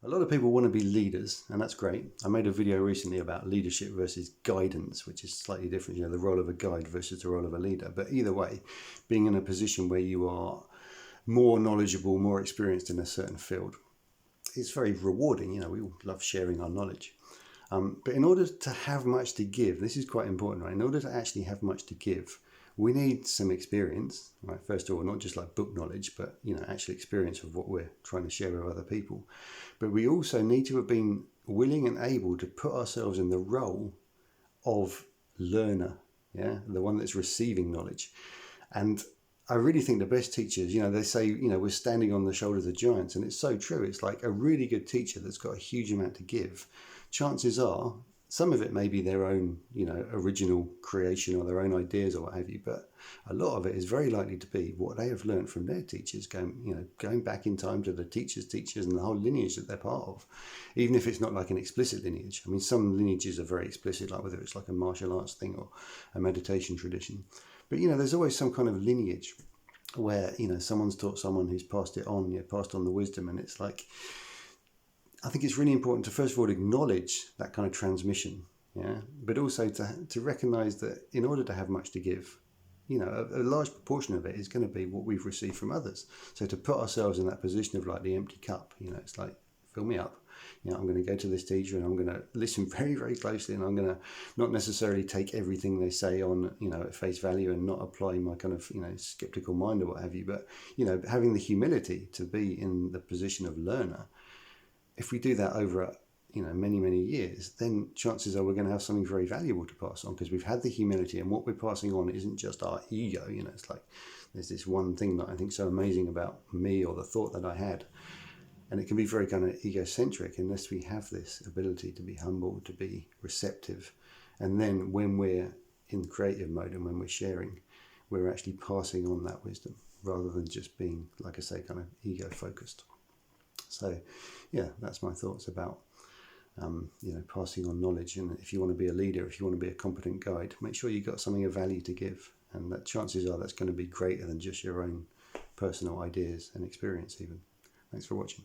A lot of people want to be leaders, and that's great. I made a video recently about leadership versus guidance, which is slightly different, you know, the role of a guide versus the role of a leader. But either way, being in a position where you are more knowledgeable, more experienced in a certain field, it's very rewarding. You know, we all love sharing our knowledge. But in order to have much to give, this is quite important, right? In order to actually have much to give, we need some experience, right? First of all, not just like book knowledge, but, you know, actual experience of what we're trying to share with other people. But we also need to have been willing and able to put ourselves in the role of learner, yeah, the one that's receiving knowledge. And I really think the best teachers, you know, they say, you know, we're standing on the shoulders of giants, and it's so true. It's like a really good teacher that's got a huge amount to give. Chances are, some of it may be their own, you know, original creation or their own ideas or what have you, but a lot of it is very likely to be what they have learned from their teachers, going back in time to the teachers' teachers and the whole lineage that they're part of, even if it's not like an explicit lineage. I mean, some lineages are very explicit, like whether it's like a martial arts thing or a meditation tradition. But, you know, there's always some kind of lineage where, you know, someone's taught someone who's passed it on, you know, passed on the wisdom, and it's like, I think it's really important to first of all acknowledge that kind of transmission, yeah, but also to recognise that in order to have much to give, you know, a large proportion of it is going to be what we've received from others. So to put ourselves in that position of like the empty cup, you know, it's like, fill me up. You know, I'm going to go to this teacher and I'm going to listen very, very closely, and I'm going to not necessarily take everything they say on, you know, at face value and not apply my kind of, you know, skeptical mind or what have you. But, you know, having the humility to be in the position of learner. If we do that over, you know, many, many years, then chances are we're going to have something very valuable to pass on, because we've had the humility, and what we're passing on isn't just our ego. You know, it's like there's this one thing that I think is so amazing about me, or the thought that I had, and it can be very kind of egocentric unless we have this ability to be humble, to be receptive, and then when we're in creative mode and when we're sharing, we're actually passing on that wisdom rather than just being, like I say, kind of ego focused. So, yeah, that's my thoughts about, you know, passing on knowledge. And if you want to be a leader, if you want to be a competent guide, make sure you've got something of value to give. And that chances are that's going to be greater than just your own personal ideas and experience even. Thanks for watching.